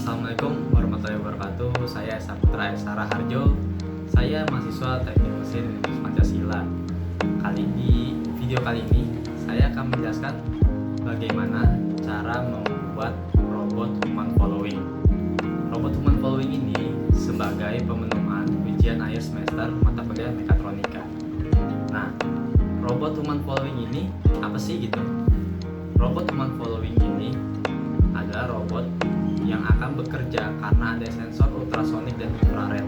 Assalamualaikum warahmatullahi wabarakatuh. Saya Saputra Esa Raharjo. Saya mahasiswa Teknik Mesin Universitas Pancasila. Di video kali ini saya akan menjelaskan bagaimana cara membuat robot human following. Robot human following ini sebagai pemenuhan ujian akhir semester mata kuliah mekatronika. Nah, robot human following ini apa sih gitu? Robot human following ini adalah robot yang akan bekerja karena ada sensor ultrasonik dan infrared.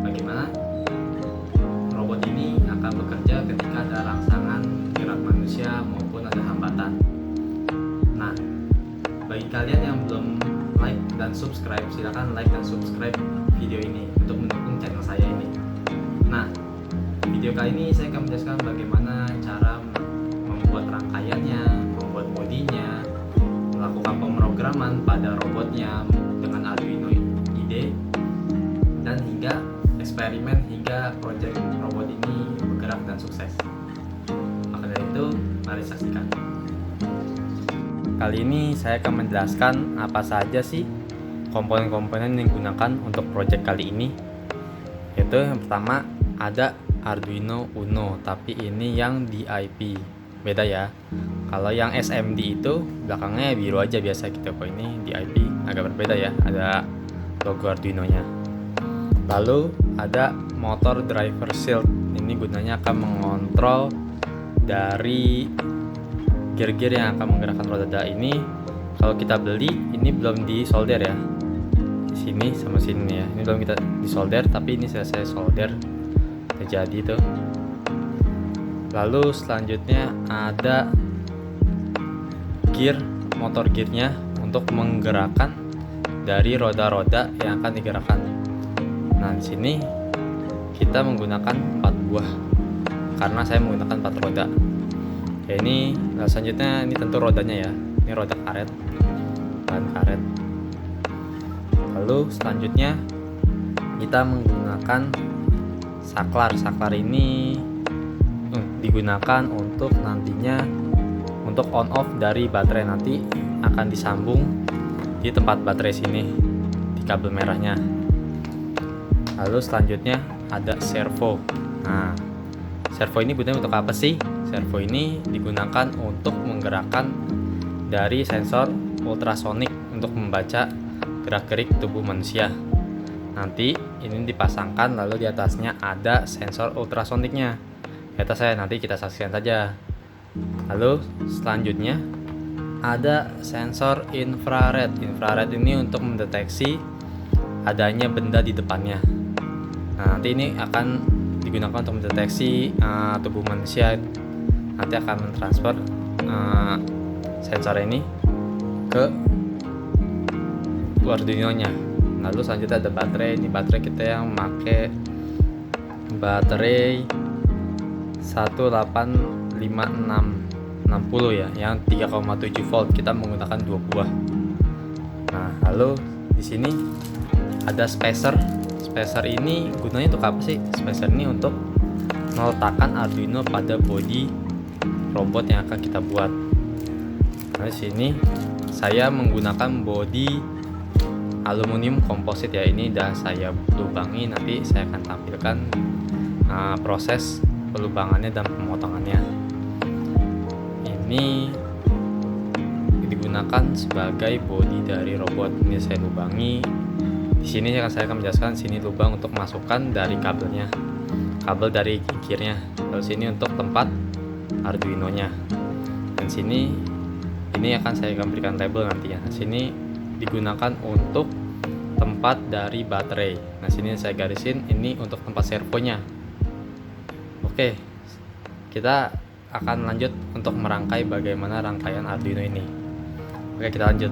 Bagaimana robot ini akan bekerja ketika ada rangsangan gerak manusia maupun ada hambatan. Nah, bagi kalian yang belum like dan subscribe, silakan like dan subscribe video ini untuk mendukung channel saya ini. Nah, video kali ini saya akan menjelaskan bagaimana cara membuat rangkaiannya, membuat bodinya, melakukan pemrograman pada robotnya dengan Arduino IDE, dan hingga eksperimen hingga proyek robot ini bergerak dan sukses. Maka dari itu, mari saksikan. Kali ini saya akan menjelaskan apa saja sih komponen-komponen yang digunakan untuk proyek kali ini. Yaitu yang pertama ada Arduino Uno, tapi ini yang DIP. Beda ya. Kalau yang SMD itu belakangnya biru aja biasa gitu. Kok ini DIP agak berbeda ya, ada logo Arduino-nya. Lalu ada motor driver shield. Ini gunanya akan mengontrol dari gear-gear yang akan menggerakkan roda ini. Kalau kita beli, ini belum disolder ya. Di sini sama sini ya. Ini belum kita disolder, tapi ini saya solder. Udah jadi tuh. Lalu selanjutnya ada gear, motor gearnya untuk menggerakkan dari roda-roda yang akan digerakkan. Nah, di sini kita menggunakan 4 buah karena saya menggunakan 4 roda. Oke, ini selanjutnya ini tentu rodanya ya. Ini roda karet, bahan karet. Lalu selanjutnya kita menggunakan saklar. Saklar ini digunakan untuk nantinya untuk on off dari baterai, nanti akan disambung di tempat baterai sini di kabel merahnya. Lalu selanjutnya ada servo. Nah, servo ini gunanya untuk apa sih? Servo ini digunakan untuk menggerakkan dari sensor ultrasonik untuk membaca gerak-gerik tubuh manusia. Nanti ini dipasangkan, lalu di atasnya ada sensor ultrasoniknya. Di atas saya, nanti kita saksikan saja. Lalu selanjutnya ada sensor infrared. Infrared ini untuk mendeteksi adanya benda di depannya. Nah, nanti ini akan digunakan untuk mendeteksi tubuh manusia. Nanti akan mentransfer sensor ini ke Arduino-nya. Lalu selanjutnya ada baterai. Ini baterai kita yang pakai baterai 18560 ya, yang 3,7 volt. Kita menggunakan 2 buah. Nah, lalu di sini ada spacer. Spacer ini gunanya untuk apa sih? Spacer ini untuk meletakkan Arduino pada bodi robot yang akan kita buat. Nah, di sini saya menggunakan bodi aluminium komposit ya. Ini udah saya lubangi, nanti saya akan tampilkan proses pelubangannya dan pemotongannya. Ini digunakan sebagai bodi dari robot. Ini saya lubangi. Di sini saya akan menjelaskan sini lubang untuk masukkan dari kabelnya, kabel dari gearnya. Lalu sini untuk tempat Arduino-nya. Dan sini ini akan saya berikan label nantinya. Sini digunakan untuk tempat dari baterai. Nah, sini saya garisin ini untuk tempat servonya. Oke, kita akan lanjut untuk merangkai bagaimana rangkaian Arduino ini. Oke, kita lanjut.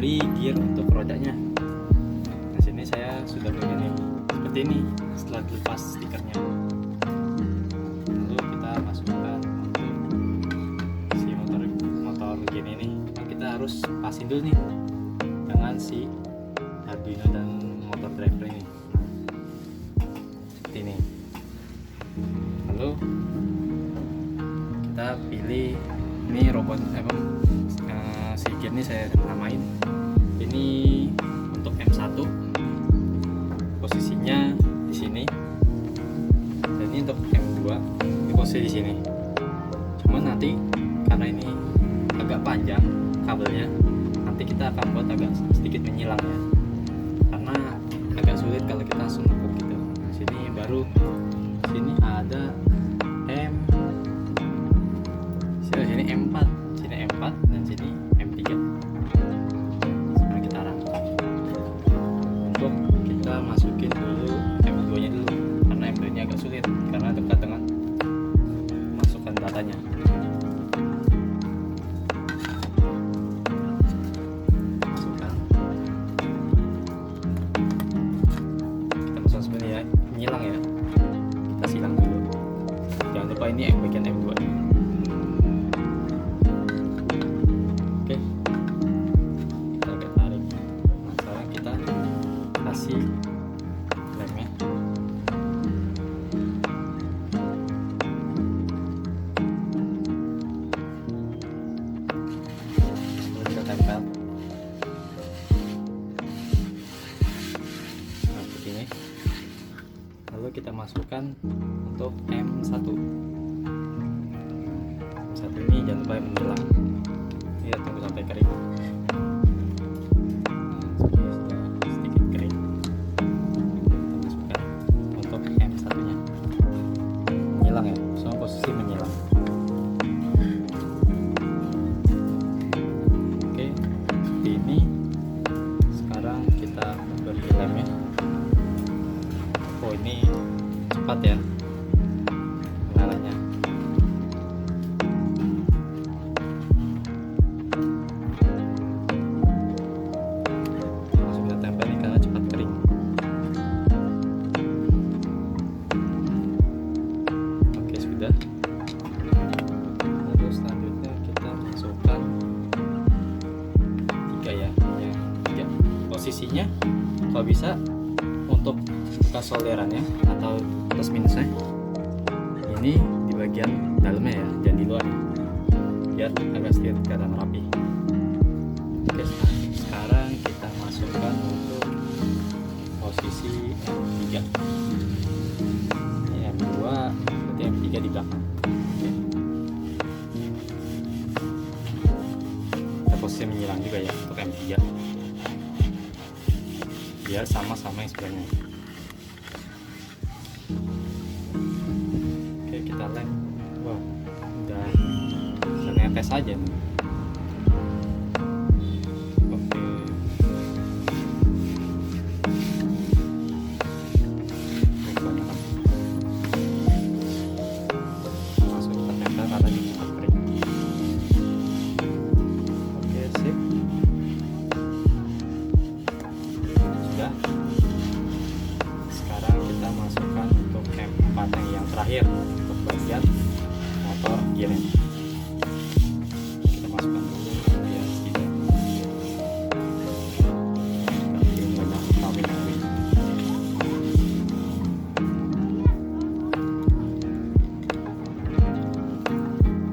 dari gear untuk rodanya. Nah sini saya sudah punya nih seperti ini setelah dilepas stikernya. Lalu kita masukkan untuk si motor gini nih. Nah, kita harus pasin dulu nih dengan si Arduino dan motor driver ini. Seperti ini. Lalu kita pilih ini robot si gear ini saya namain ini untuk M1, posisinya di sini, dan ini untuk M2 di posisi di sini. Cuman nanti karena ini agak panjang kabelnya, nanti kita akan buat agak sedikit menyilang ya, karena agak sulit kalau kita langsung nukuk gitu. Nah, sini baru sini ada sini M4, sini M4 dan sini M3. Sekarang kita rangkai. Untuk kita masukin dulu M2 nya dulu, karena M2 nya agak sulit karena dekat dengan masukkan datanya. Masukkan. Kita masukkan sebenarnya ya, menyilang ya. Kita silang dulu. Jangan lupa ini bagian M2 nya. Kasih lemnya. Lalu kita tempel. Nah, seperti ini. Lalu kita masukkan untuk M1. M1 ini jangan lupa menyilang. Kita tunggu sampai kering. Ya, semua posisi menyilang. Oke, seperti ini. Sekarang kita beri lemnya. Oh, ini cepat ya nyalanya. Langsung kita tempel nih karena cepat kering. Lalu selanjutnya kita masukkan 3 ya, yang 3 posisinya kalau bisa untuk bekas solderannya atau plus minusnya ini di bagian dalamnya ya, jangan di luar biar agak sedikit kelihatan rapi. Oke, sekarang kita masukkan untuk posisi M3. Ini M2, berarti M3 di belakang. Kita posisi menyilang juga ya untuk M3 biar sama-sama yang sebelahnya. Oke, kita lem. Wah, udah netes aja nih. Oke. Masuk kita tempel karena ini cepat kering. Oke, sip. Sudah. Sekarang kita masukkan untuk M4 yang terakhir untuk bagian motor gearnya. Kita masukkan dulu biar tidak banyak kawin-kawin.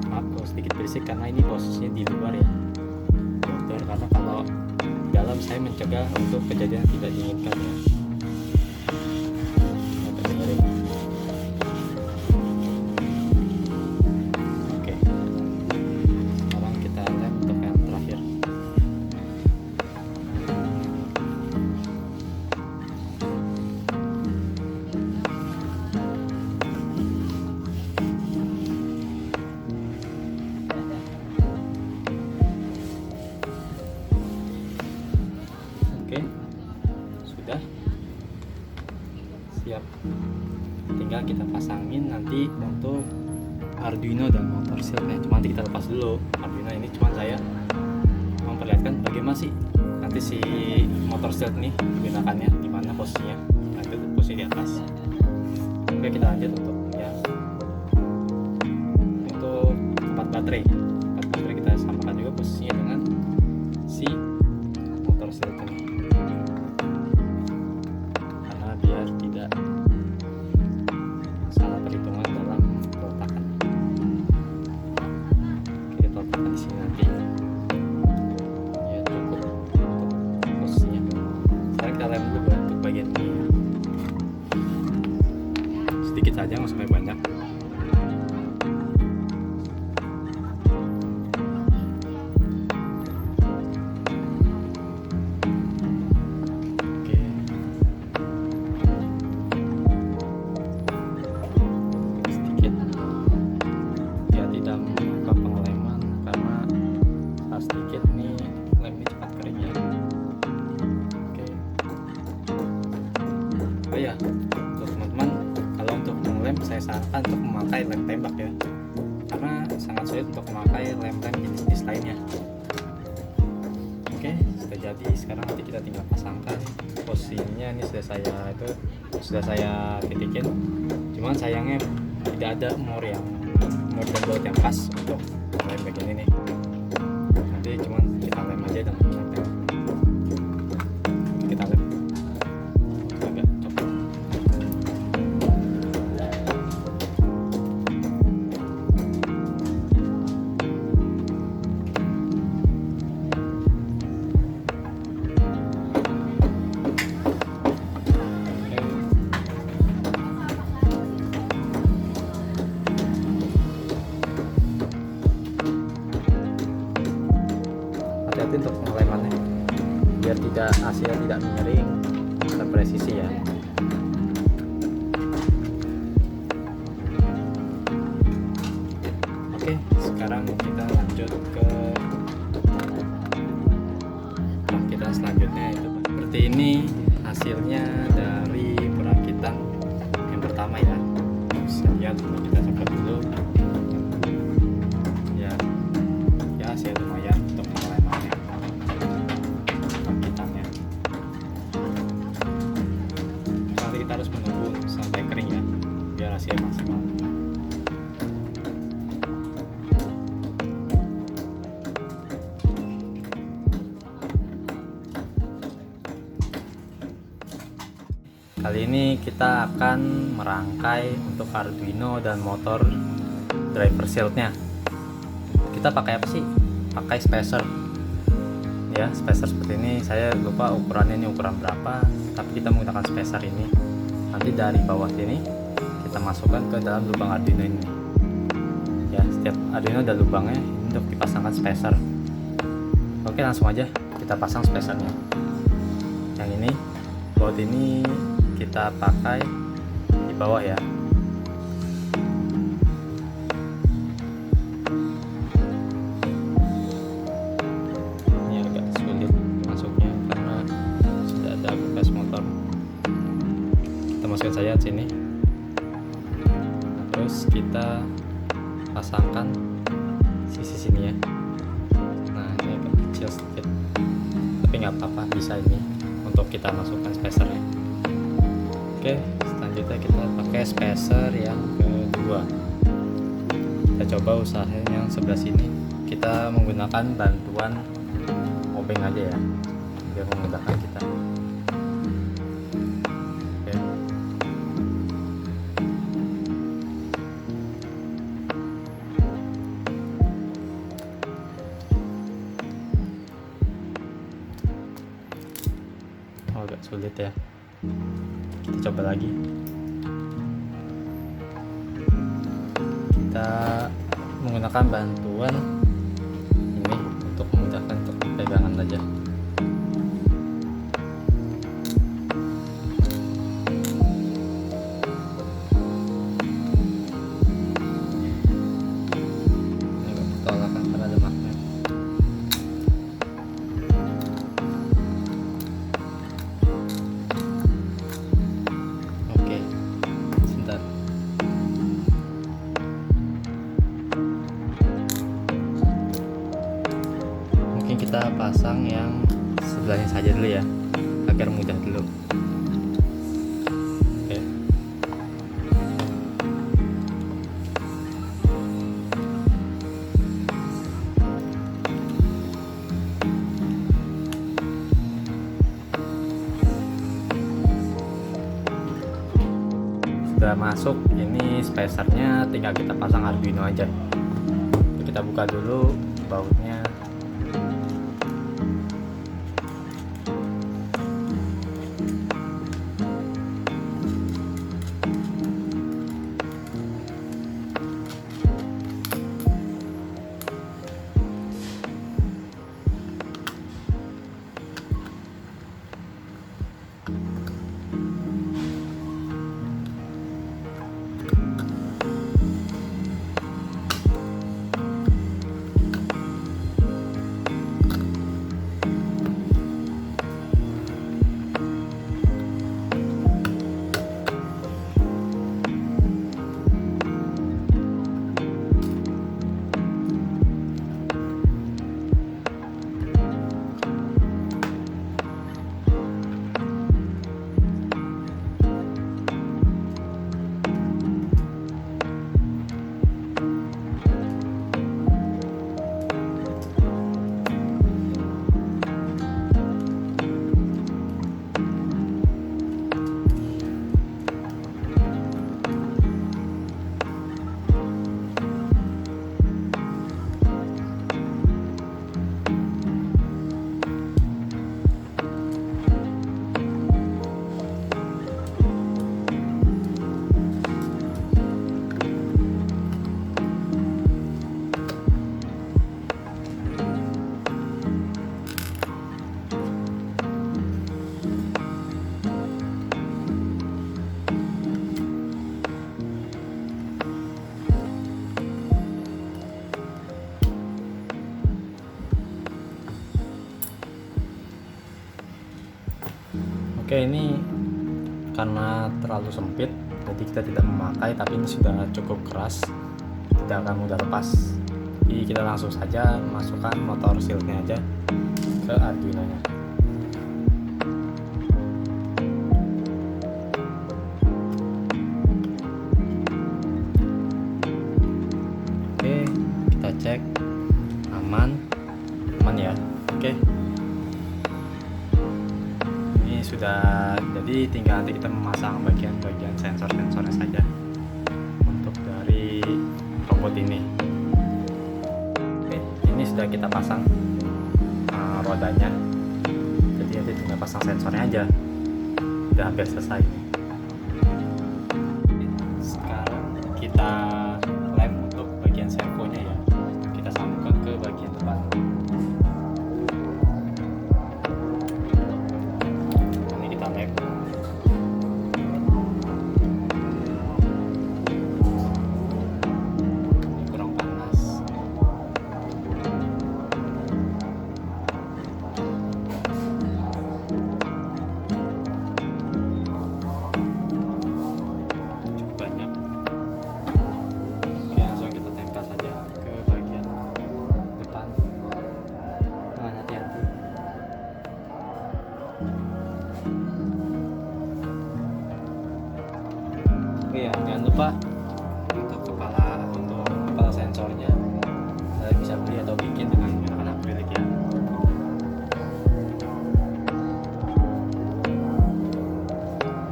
Maaf kalau sedikit berisik karena ini posisinya di luar ya, karena kalau dalam saya mencegah untuk kejadian tidak diinginkan ya. Oke, sekarang kita lem untuk yang terakhir. Oke, sudah siap, tinggal kita pasangin nanti untuk Arduino dan motor shieldnya. Cuma nanti kita lepas dulu Arduino ini, cuma saya memperlihatkan bagaimana sih nanti si motor stealth nih digunakannya di mana posisinya. Nah, itu posisi di atas. Oke, kita lanjut untuk tempat baterai kita samakan juga posisinya dengan si motor stealth ini, karena biar tidak salah perhitungan dalam peletakan. Oke, kita letakkan di sini nanti ya, cukup untuk posisinya. Sekarang kita lem dulu untuk bagian ini ya. Sedikit saja, nggak sampai banyak. Sedikit nih, lem ini cepat kering ya. Oke. Oh ya, untuk teman-teman, kalau untuk mengelem saya sarankan untuk memakai lem tembak ya, karena sangat sulit untuk memakai lem-lem jenis-jenis lainnya. Oke, sudah jadi. Sekarang nanti kita tinggal pasangkan posisinya. Ini sudah saya titikin. Cuman sayangnya tidak ada mor dan baut yang pas untuk lem bagian ini. Cuman kita lem aja dengan lem. Kita lem agak copot. Hati-hati untuk pengelemannya biar hasilnya tidak miring, terpresisi ya. Oke, sekarang kita lanjut ke perakitan selanjutnya. Itu seperti ini hasilnya dari perakitan yang pertama ya. Bisa lihat, kita coba dulu ya, hasil lumayan untuk pengelemannya, perakitannya. Nanti kita harus menunggu sampai kering ya, biar hasilnya maksimal. Kali ini kita akan merangkai untuk Arduino dan motor driver shieldnya. Kita pakai apa sih? Pakai spacer ya, spacer seperti ini. Saya lupa ukurannya, ini ukuran berapa, tapi kita menggunakan spacer ini. Nanti dari bawah sini kita masukkan ke dalam lubang Arduino ini ya. Setiap Arduino ada lubangnya untuk dipasangkan spacer. Oke, langsung aja kita pasang spacernya. Yang ini, baut ini kita pakai di bawah ya. Ini agak sulit masuknya karena sudah ada bekas motor. Kita masukkan saja ke sini. Nah, terus kita pasangkan sisi sini ya. Nah, ini agak kecil sedikit, tapi nggak apa-apa, bisa ini untuk kita masukkan spacernya. Oke, selanjutnya kita pakai spacer yang kedua. Kita coba usahain yang sebelah sini. Kita menggunakan bantuan obeng aja ya, biar memudahkan kita. Oke. Oh, agak sulit ya. Kita coba lagi. Kita menggunakan bantuan ini untuk memudahkan untuk pegangan saja. Ini agak bertolakan karena ada magnet. Kita pasang yang sebelahnya saja dulu ya, agar mudah dulu. Oke. Sudah masuk, ini spacernya tinggal kita pasang Arduino aja. Kita buka dulu bautnya. Oke, ini karena terlalu sempit, jadi kita tidak memakai, tapi ini sudah cukup keras, tidak akan mudah lepas. Jadi kita langsung saja masukkan motor shieldnya aja ke Arduino nya. Oke, kita cek aman ya. Oke, sudah, jadi tinggal nanti kita memasang bagian-bagian sensor-sensornya saja untuk dari robot ini. Oke, ini sudah kita pasang rodanya, jadi nanti tinggal pasang sensornya aja. Udah hampir selesai. Sekarang kita lem untuk bagian servonya ya, kita sambungkan ke bagian depan. Iya, jangan lupa untuk kepala sensornya bisa beli atau bikin dengan menggunakan akrilik ya.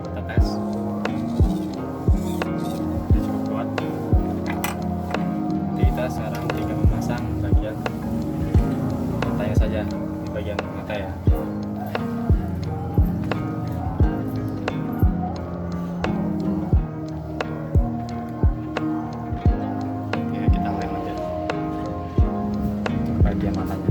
Kita tes. Ini cukup kuat. Jadi kita sekarang tinggal memasang bagian matanya saja, di bagian mata ya. Bagian matanya.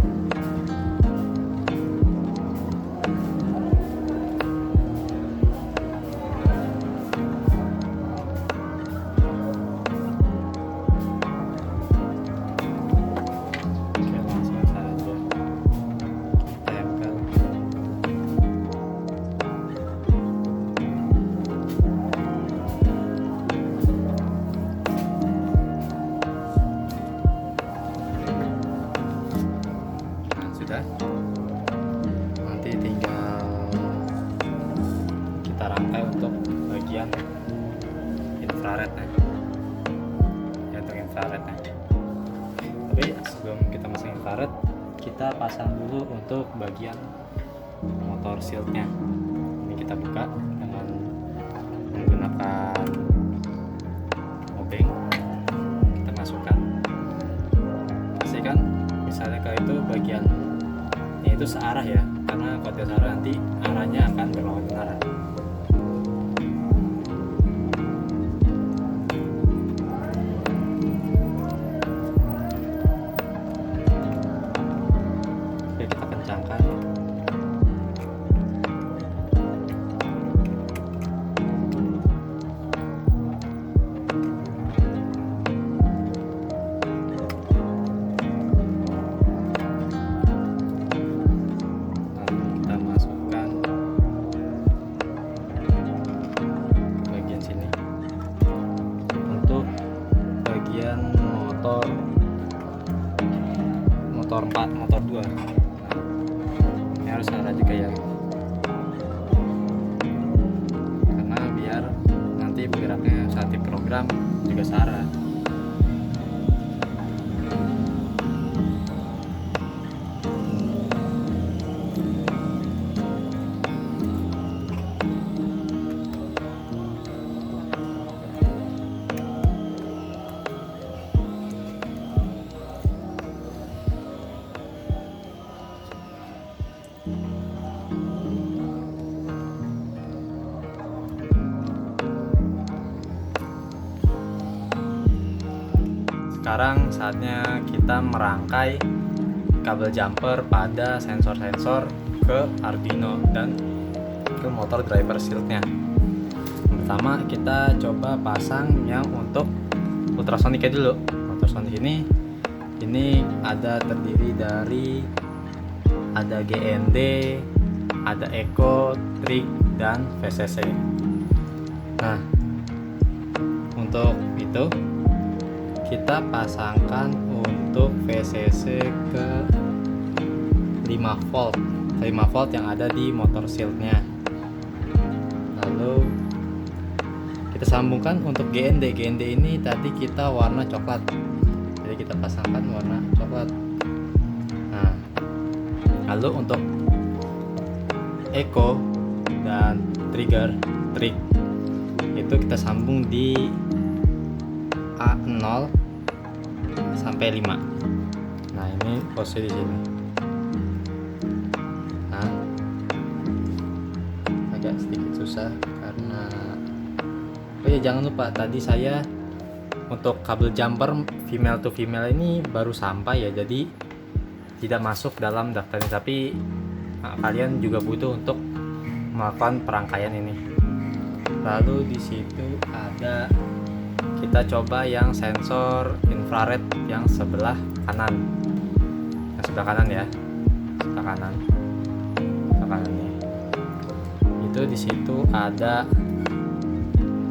Oke, langsung saja tempel. infrarednya ya, untuk infrarednya. Tapi sebelum kita masuk infrared, kita pasang dulu untuk bagian motor shieldnya. Ini kita buka dengan menggunakan obeng, kita masukkan. Pastikan misalnya kalau itu bagian ini itu searah ya, karena kalau tidak searah nanti arahnya akan berlawanan arah. Oke, kita kencangkan. Motor 4, motor 2. Ini harus arah juga ya, karena biar nanti bergeraknya saat diprogram juga searah. Sekarang saatnya kita merangkai kabel jumper pada sensor-sensor ke Arduino dan ke motor driver shieldnya. Pertama kita coba pasang yang untuk ultrasoniknya dulu. Ultrasonik ini ada terdiri dari ada GND, ada Echo, Trig, dan VCC. Nah, untuk itu kita pasangkan untuk VCC ke 5 volt yang ada di motor shieldnya. Lalu kita sambungkan untuk GND ini tadi kita warna coklat, jadi kita pasangkan warna coklat. Nah, lalu untuk Echo dan Trig itu kita sambung di A0 sampai 5. Nah, ini posisi di sini. Nah, agak sedikit susah karena jangan lupa tadi saya untuk kabel jumper female to female ini baru sampai ya, jadi tidak masuk dalam daftar ini, tapi kalian juga butuh untuk melakukan perangkaian ini. Lalu di situ ada, kita coba yang sensor infrared yang sebelah kanan. Yang sebelah kanan ya. Sebelah kanan. Sebelah kanan nih. Itu di situ ada,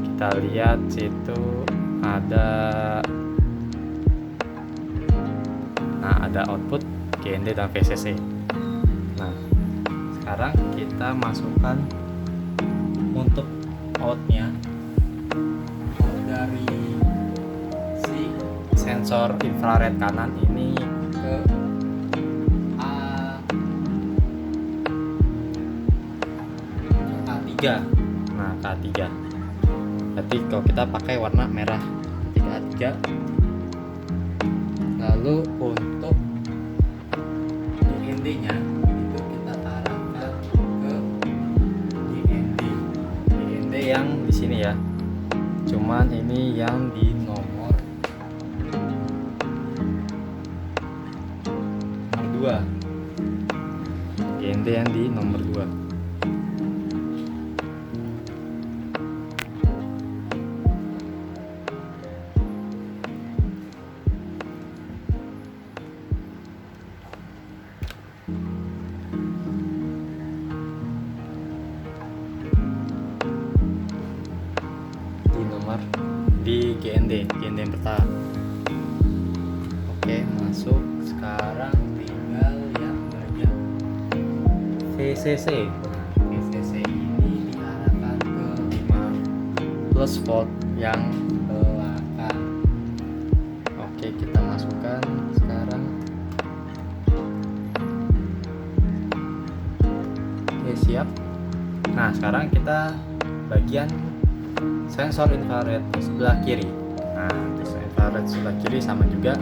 kita lihat situ ada, nah ada output GND dan VCC. Nah, sekarang kita masukkan untuk outnya dari si sensor infrared kanan ini ke A3. Nah, ke A3. Berarti kalau kita pakai warna merah, A3. Lalu untuk GND-nya itu kita arahkan ke GND yang di sini ya. Cuman ini yang di nomor 2. GND yang di nomor 2. Di GND yang pertama. Oke, masuk. Sekarang tinggal yang bagian VCC. Nah, VCC ini diarahkan ke 5 plus volt yang siap. Nah, sekarang kita bagian sensor infrared sebelah kiri. Nah, sensor infrared sebelah kiri sama juga.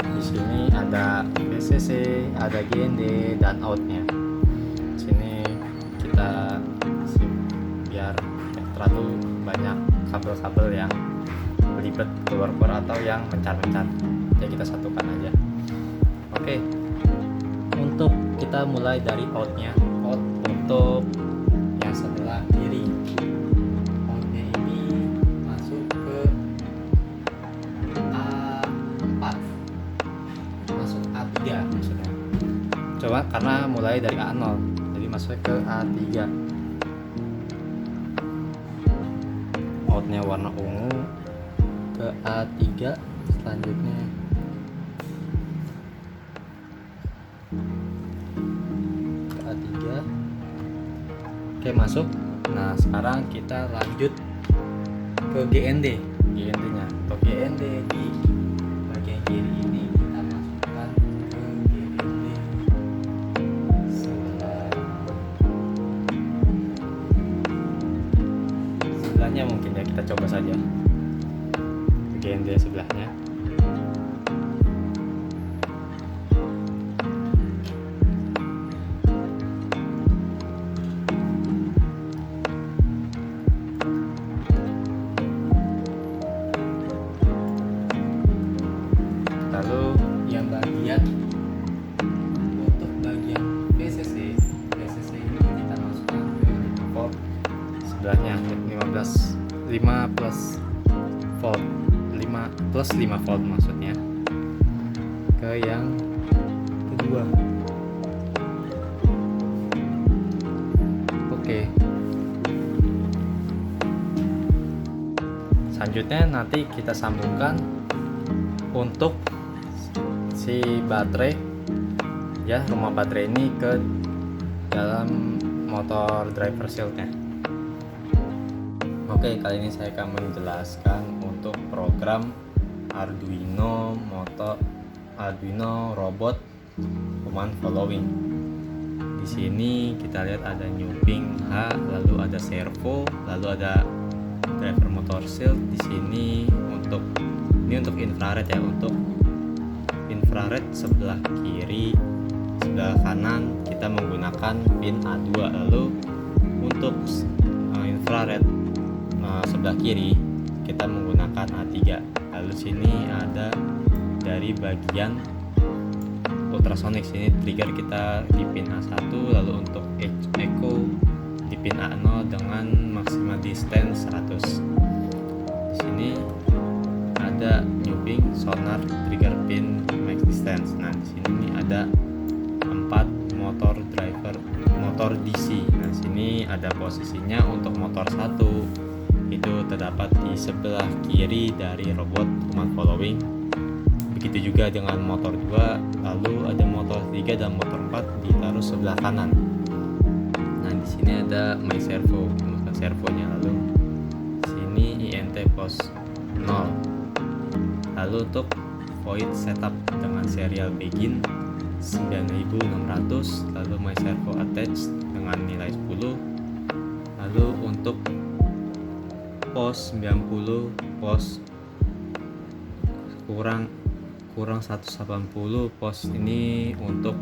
Di sini ada VCC, ada GND dan outnya. Di sini kita biar terlalu banyak kabel-kabel yang belibet keluar atau yang mencar-mencar, jadi kita satukan aja. Oke, untuk kita mulai dari outnya. Out untuk yang sebelah kiri, outnya ini masuk ke A4, masuk A3 maksudnya. Coba karena mulai dari A0, jadi masuk ke A3. Outnya warna ungu ke A3, selanjutnya ke A3. Oke, masuk. Nah, sekarang kita lanjut ke GND nya. Untuk GND di bagian kiri ini kita masukkan ke GND sebelahnya, mungkin ya kita coba saja GND sebelahnya. Lalu yang bagian untuk bagian VCC ini kita masukkan ke port sebelahnya, 5 plus volt, 5 plus 5 volt maksudnya, ke yang kedua. Oke, selanjutnya nanti kita sambungkan untuk si baterai ya, rumah baterai ini ke dalam motor driver shieldnya. Oke, kali ini saya akan menjelaskan untuk program Arduino robot command following. Di sini kita lihat ada new ping H, lalu ada servo, lalu ada driver motor shield. Di sini untuk infrared ya, untuk infrared sebelah kiri, sebelah kanan kita menggunakan pin A2. Lalu untuk infrared sebelah kiri kita menggunakan A3. Lalu sini ada dari bagian ultrasonic, sini trigger kita di pin A1, lalu untuk echo di pin A0 dengan maksimal distance 100. Di sini ada new ping sonar trigger pin max distance. Nah, di sini ada 4 motor DC. Nah, sini ada posisinya untuk motor 1 itu terdapat di sebelah kiri dari robot command following. Begitu juga dengan motor 2, lalu ada motor 3 dan motor 4 ditaruh sebelah kanan. Nah, di sini ada my servo, servonya. Lalu sini INT pos 0. Lalu untuk void setup dengan serial begin 9600, lalu my servo attach dengan nilai 10. Lalu untuk pos 90, pos kurang 180, pos ini untuk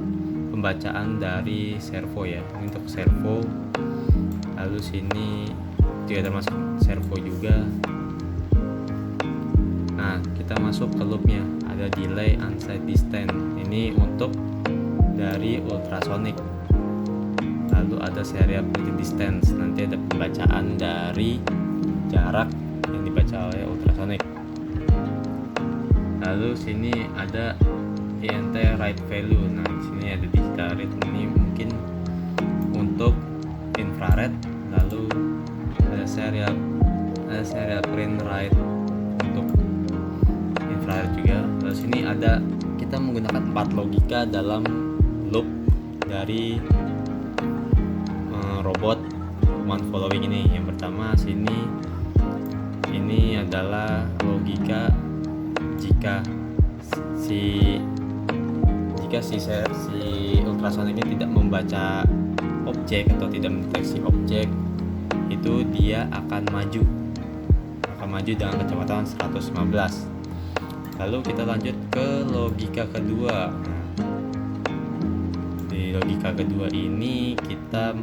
pembacaan dari servo ya, ini untuk servo. Lalu sini juga termasuk servo juga. Nah, kita masuk ke loopnya, ada delay unset distance, ini untuk dari ultrasonic. Lalu ada serial printed distance, nanti ada pembacaan dari jarak yang dibaca oleh ultrasonic. Lalu sini ada INT write value. Nah, di sini ada digital read, ini mungkin untuk infrared. Lalu ada serial print write untuk infrared juga. Lalu sini ada kita menggunakan 4 logika dalam loop dari robot command following ini. Yang pertama ini adalah logika jika si ultrasonic ini tidak membaca objek atau tidak mendeteksi objek, itu dia akan maju dengan kecepatan 115. Lalu kita lanjut ke logika kedua. Di logika kedua ini kita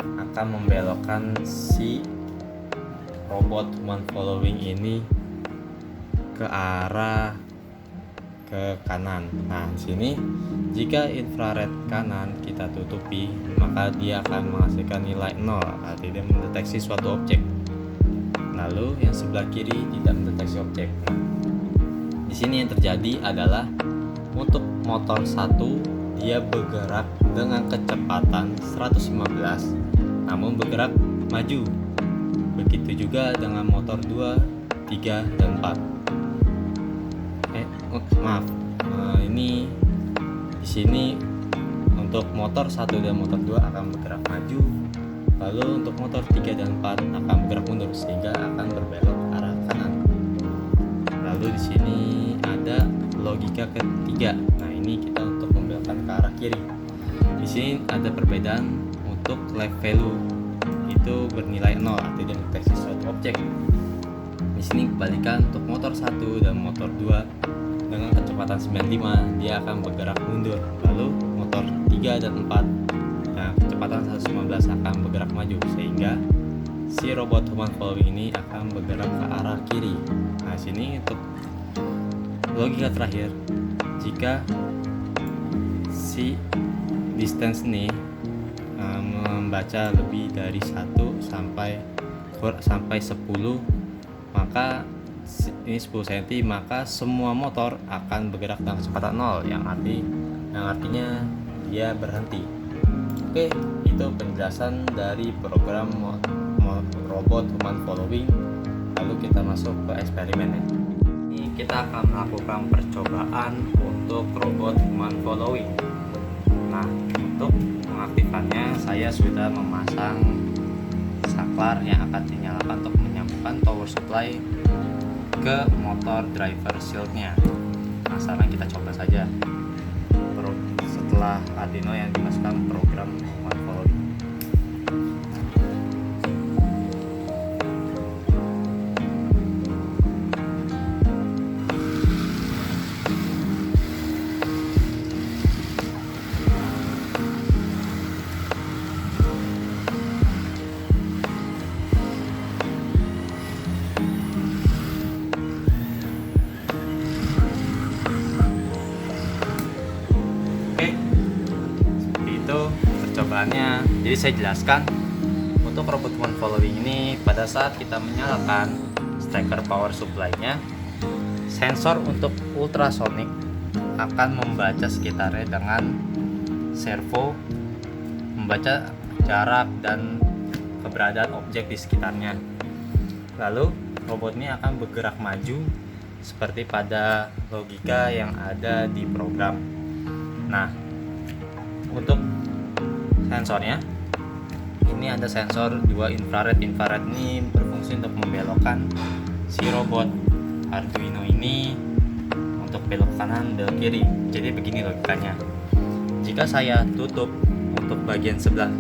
akan membelokkan si robot human following ini ke arah ke kanan. Nah, di sini jika infrared kanan kita tutupi, maka dia akan menghasilkan nilai 0 atau tidak mendeteksi suatu objek. Lalu yang sebelah kiri tidak mendeteksi objek. Nah, di sini yang terjadi adalah untuk motor 1 dia bergerak dengan kecepatan 115 namun bergerak maju. Begitu juga dengan motor 2, 3, dan 4. Ini di sini untuk motor 1 dan motor 2 akan bergerak maju. Lalu untuk motor 3 dan 4 akan bergerak mundur sehingga akan berbelok ke arah kanan. Lalu di sini ada logika ketiga. Nah, ini kita untuk membelokkan ke arah kiri. Di sini ada perbedaan untuk left value itu bernilai 0 atau tidak mendeteksi suatu objek. Di sini kebalikan untuk motor 1 dan motor 2 dengan kecepatan 95 dia akan bergerak mundur. Lalu motor 3 dan 4 dengan kecepatan 115 akan bergerak maju sehingga si robot human following ini akan bergerak ke arah kiri. Nah, sini untuk logika terakhir, jika si distance ini membaca lebih dari 1 sampai 10, maka ini 10 cm, maka semua motor akan bergerak dengan kecepatan 0 yang artinya dia berhenti. Oke, itu penjelasan dari program robot human following. Lalu kita masuk ke eksperimen ya. Ini kita akan melakukan percobaan untuk robot human following. Nah, untuk mengaktifkannya saya sudah memasang saklar yang akan dinyalakan untuk menyambungkan power supply ke motor driver shieldnya. Nah, sekarang kita coba saja setelah Arduino yang dimasukkan program human following. Jadi saya jelaskan untuk robot human following ini, pada saat kita menyalakan stacker power supply-nya, sensor untuk ultrasonic akan membaca sekitarnya dengan servo, membaca jarak dan keberadaan objek di sekitarnya. Lalu robot ini akan bergerak maju seperti pada logika yang ada di program. Nah, untuk sensornya ini ada sensor 2 infrared. Infrared ini berfungsi untuk membelokkan si robot Arduino ini untuk belok kanan, belok kiri. Jadi begini logikanya. Jika saya tutup untuk bagian sebelah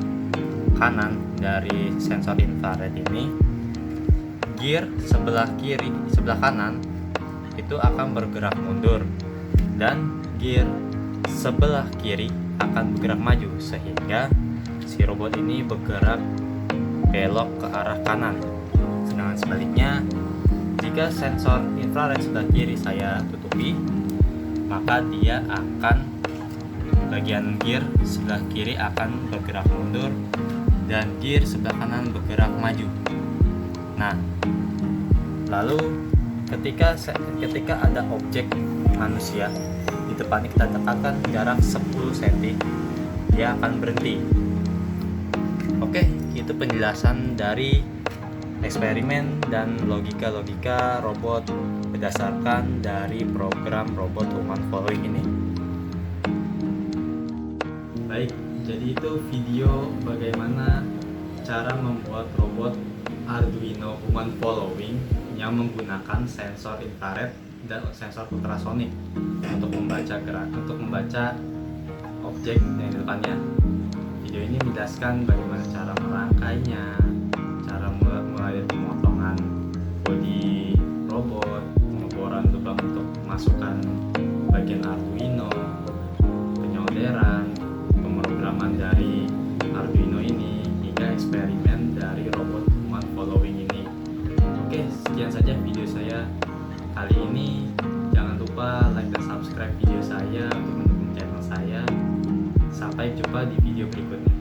kanan dari sensor infrared ini, gear sebelah kanan itu akan bergerak mundur dan gear sebelah kiri akan bergerak maju sehingga si robot ini bergerak belok ke arah kanan. Sedangkan sebaliknya, jika sensor infrared sebelah kiri saya tutupi, maka dia akan bagian gear sebelah kiri akan bergerak mundur dan gear sebelah kanan bergerak maju. Nah, lalu ketika ada objek manusia di depannya, kita tekankan jarak 10 cm, dia akan berhenti. Oke, itu penjelasan dari eksperimen dan logika-logika robot berdasarkan dari program robot human following ini. Baik, jadi itu video bagaimana cara membuat robot Arduino human following yang menggunakan sensor infrared dan sensor ultrasonik untuk membaca objek yang di depannya. Video ini menjelaskan bagaimana cara merangkainya, cara mulai dari pemotongan bodi robot, pengeboran lubang untuk masukkan bagian Arduino, penyolderan, pemrograman dari Arduino ini, hingga eksperimen dari robot human following ini. Oke, sekian saja video saya kali ini. Jangan lupa like dan subscribe video saya untuk mendukung channel saya. Sampai jumpa di video berikutnya.